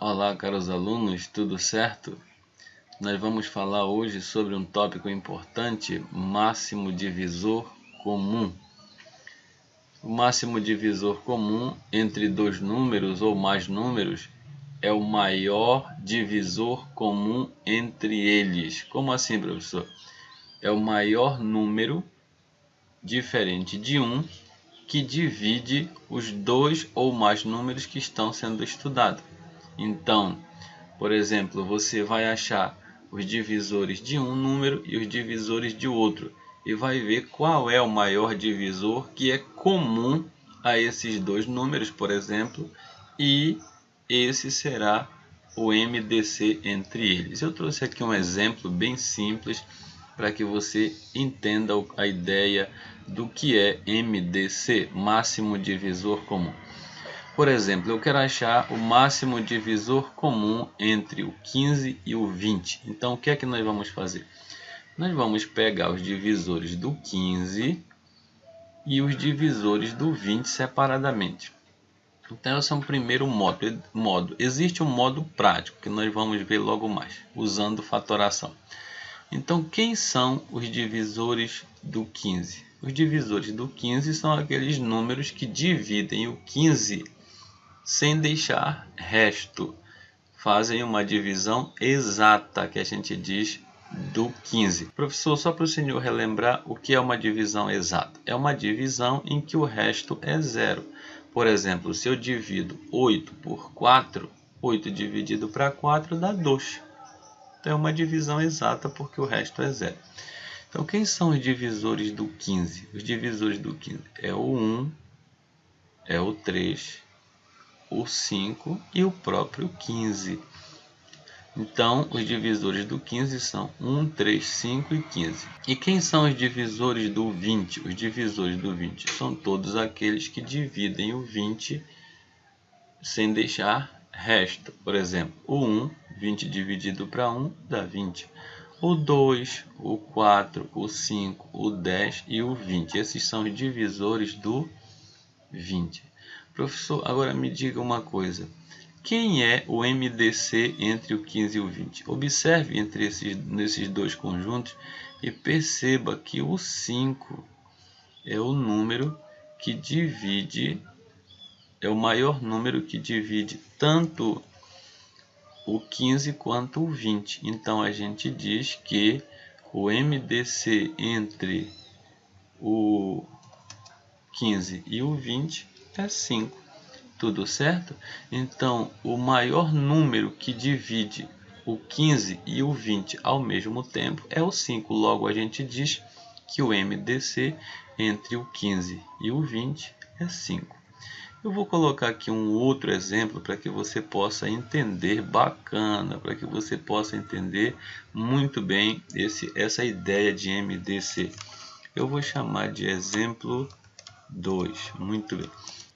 Olá, caros alunos, tudo certo? Nós vamos falar hoje sobre um tópico importante, máximo divisor comum. O máximo divisor comum entre dois números ou mais números é o maior divisor comum entre eles. Como assim, professor? É o maior número diferente de 1 que divide os dois ou mais números que estão sendo estudados. Então, por exemplo, você vai achar os divisores de um número e os divisores de outro e vai ver qual é o maior divisor que é comum a esses dois números, por exemplo, e esse será o MDC entre eles. Eu trouxe aqui um exemplo bem simples para que você entenda a ideia do que é MDC, máximo divisor comum. Por exemplo, eu quero achar o máximo divisor comum entre o 15 e o 20. Então, o que é que nós vamos fazer? Nós vamos pegar os divisores do 15 e os divisores do 20 separadamente. Então, esse é o primeiro modo. Existe um modo prático, que nós vamos ver logo mais, usando fatoração. Então, quem são os divisores do 15? Os divisores do 15 são aqueles números que dividem o 15 sem deixar resto. Fazem uma divisão exata, que a gente diz do 15. Professor, só para o senhor relembrar o que é uma divisão exata. É uma divisão em que o resto é zero. Por exemplo, se eu divido 8 por 4, 8 dividido para 4 dá 2. Então é uma divisão exata porque o resto é zero. Então quem são os divisores do 15? Os divisores do 15 é o 1, é o 3, o 5 e o próprio 15. Então, os divisores do 15 são 1, 3, 5 e 15. E quem são os divisores do 20? Os divisores do 20 são todos aqueles que dividem o 20 sem deixar resto. Por exemplo, o 1, 20 dividido para 1 dá 20. O 2, o 4, o 5, o 10 e o 20. Esses são os divisores do 20. Professor, agora me diga uma coisa. Quem é o MDC entre o 15 e o 20? Observe nesses dois conjuntos e perceba que o 5 é o número que divide, é o maior número que divide tanto o 15 quanto o 20. Então a gente diz que o MDC entre o 15 e o 20 é 5. Tudo certo? Então, o maior número que divide o 15 e o 20 ao mesmo tempo é o 5. Logo, a gente diz que o MDC entre o 15 e o 20 é 5. Eu vou colocar aqui um outro exemplo para que você possa entender bacana, para que você possa entender muito bem essa ideia de MDC. Eu vou chamar de exemplo 2. Muito bem.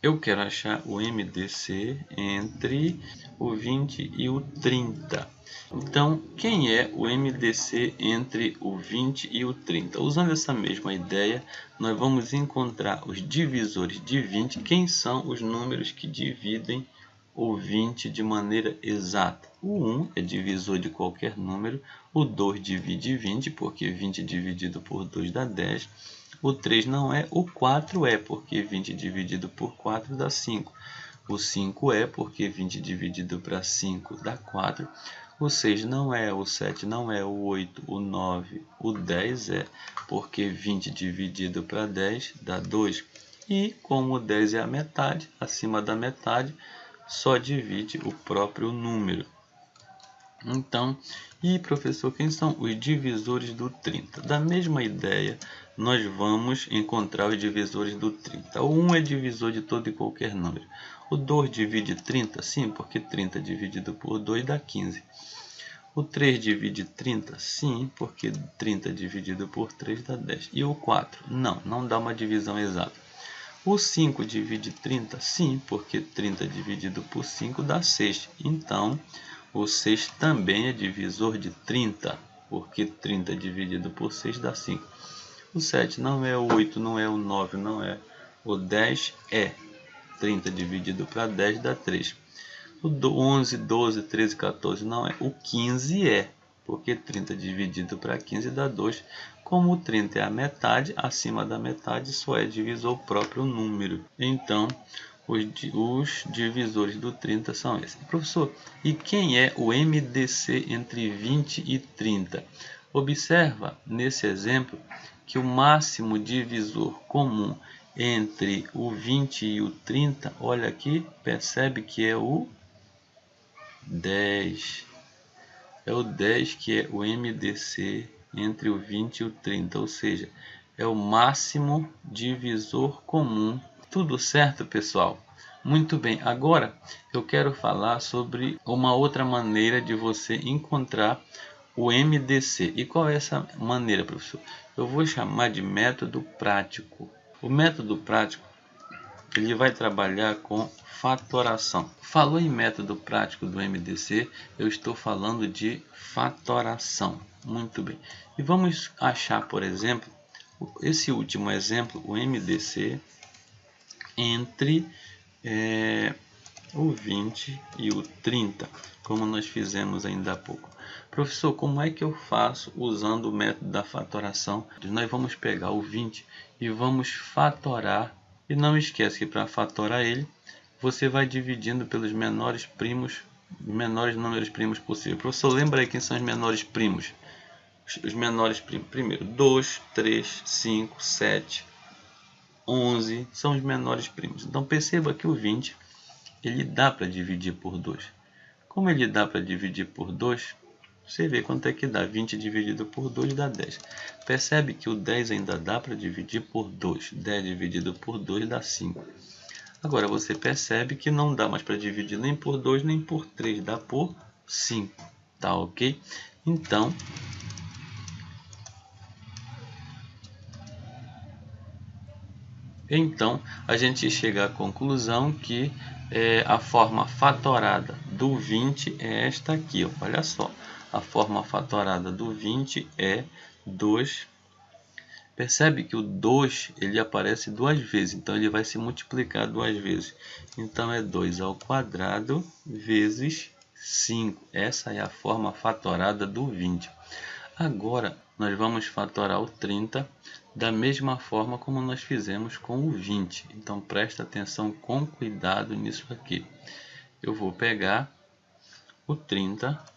Eu quero achar o MDC entre o 20 e o 30. Então, quem é o MDC entre o 20 e o 30? Usando essa mesma ideia, nós vamos encontrar os divisores de 20. Quem são os números que dividem o 20 de maneira exata? O 1 é divisor de qualquer número. O 2 divide 20, porque 20 dividido por 2 dá 10. O 3 não é, o 4 é, porque 20 dividido por 4 dá 5. O 5 é, porque 20 dividido para 5 dá 4. O 6 não é, o 7 não é, o 8, o 9, o 10 é, porque 20 dividido para 10 dá 2. E como o 10 é a metade, acima da metade, só divide o próprio número. Então, e professor, quem são os divisores do 30? Da mesma ideia, nós vamos encontrar os divisores do 30. O 1 é divisor de todo e qualquer número. O 2 divide 30? Sim, porque 30 dividido por 2 dá 15. O 3 divide 30? Sim, porque 30 dividido por 3 dá 10. E o 4? Não dá uma divisão exata. O 5 divide 30? Sim, porque 30 dividido por 5 dá 6. Então, o 6 também é divisor de 30, porque 30 dividido por 6 dá 5. O 7 não é, o 8 não é, o 9 não é, o 10 é. 30 dividido para 10 dá 3. O 11, 12, 13, 14 não é. O 15 é, porque 30 dividido para 15 dá 2. Como o 30 é a metade, acima da metade só é divisor o próprio número. Então, os divisores do 30 são esses. Professor, e quem é o MDC entre 20 e 30? Observa nesse exemplo que o máximo divisor comum entre o 20 e o 30, olha aqui, percebe que é o 10. É o 10 que é o MDC entre o 20 e o 30, ou seja, é o máximo divisor comum. Tudo certo, pessoal? Muito bem, agora eu quero falar sobre uma outra maneira de você encontrar o MDC. E qual é essa maneira, professor? Eu vou chamar de método prático. O método prático, ele vai trabalhar com fatoração. Falou em método prático do MDC, eu estou falando de fatoração. Muito bem. E vamos achar, por exemplo, esse último exemplo, o MDC entre o 20 e o 30, como nós fizemos ainda há pouco. Professor, como é que eu faço usando o método da fatoração? Nós vamos pegar o 20 e vamos fatorar. E não esquece que para fatorar ele, você vai dividindo pelos menores números primos possíveis. Professor, lembra aí quem são os menores primos? Os menores primos, primeiro, 2, 3, 5, 7, 11, são os menores primos. Então perceba que o 20, ele dá para dividir por 2. Como ele dá para dividir por 2, você vê quanto é que dá. 20 dividido por 2 dá 10. Percebe que o 10 ainda dá para dividir por 2. 10 dividido por 2 dá 5. Agora você percebe que não dá mais para dividir nem por 2 nem por 3. Dá por 5. Tá ok? Então a gente chega à conclusão que a forma fatorada do 20 é esta aqui. Ó. Olha só. A forma fatorada do 20 é 2. Percebe que o 2 ele aparece duas vezes, então ele vai se multiplicar duas vezes. Então é 2 ao quadrado vezes 5. Essa é a forma fatorada do 20. Agora nós vamos fatorar o 30 da mesma forma como nós fizemos com o 20. Então presta atenção com cuidado nisso aqui. Eu vou pegar o 30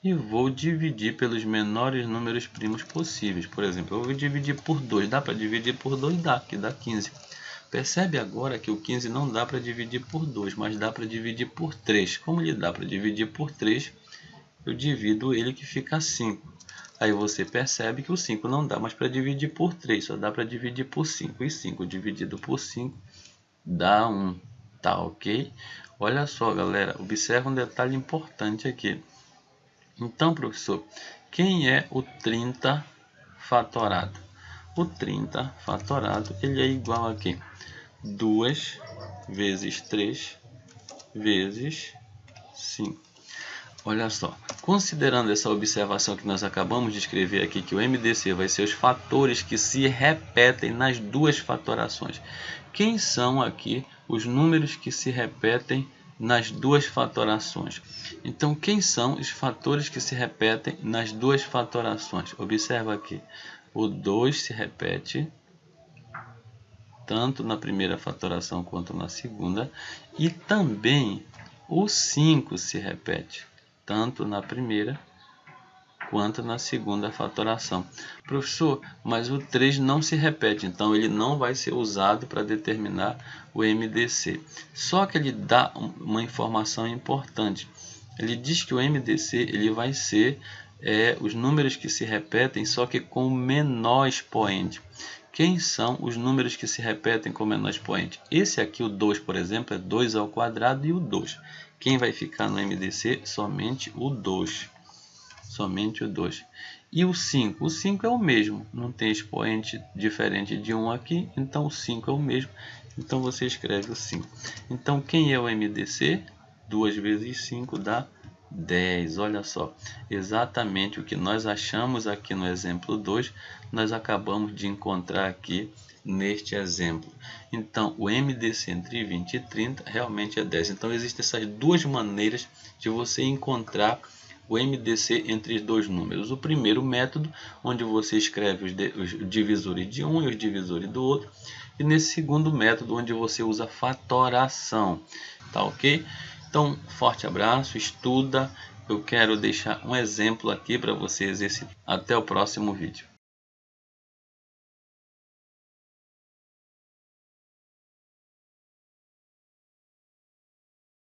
e vou dividir pelos menores números primos possíveis. Por exemplo, eu vou dividir por 2. Dá para dividir por 2? Dá, que dá 15. Percebe agora que o 15 não dá para dividir por 2, mas dá para dividir por 3. Como ele dá para dividir por 3, eu divido ele que fica 5. Aí você percebe que o 5 não dá mais para dividir por 3, só dá para dividir por 5. E 5 dividido por 5 dá 1. Tá ok? Olha só, galera, observa um detalhe importante aqui. Então, professor, quem é o 30 fatorado? O 30 fatorado, ele é igual a quê? 2 vezes 3 vezes 5. Olha só, considerando essa observação que nós acabamos de escrever aqui, que o MDC vai ser os fatores que se repetem nas duas fatorações. Quem são aqui os números que se repetem nas duas fatorações? Então, quem são os fatores que se repetem nas duas fatorações? Observa aqui, o 2 se repete tanto na primeira fatoração quanto na segunda, e também o 5 se repete tanto na primeira quanto na segunda fatoração. Professor, mas o 3 não se repete, então ele não vai ser usado para determinar o MDC. Só que ele dá uma informação importante. Ele diz que o MDC ele vai ser os números que se repetem, só que com menor expoente. Quem são os números que se repetem com menor expoente? Esse aqui, o 2, por exemplo, é 2 ao quadrado e o 2. Quem vai ficar no MDC? Somente o 2. Somente o 2. E o 5? O 5 é o mesmo. Não tem expoente diferente de 1 aqui, então o 5 é o mesmo. Então você escreve o 5. Então quem é o MDC? 2 vezes 5 dá 10. Olha só, exatamente o que nós achamos aqui no exemplo 2, nós acabamos de encontrar aqui neste exemplo. Então, o MDC entre 20 e 30 realmente é 10. Então, existem essas duas maneiras de você encontrar o MDC entre os dois números. O primeiro método, onde você escreve os divisores de um e os divisores do outro. E nesse segundo método, onde você usa fatoração. Tá ok? Então, forte abraço, estuda. Eu quero deixar um exemplo aqui para você exercitar. Até o próximo vídeo.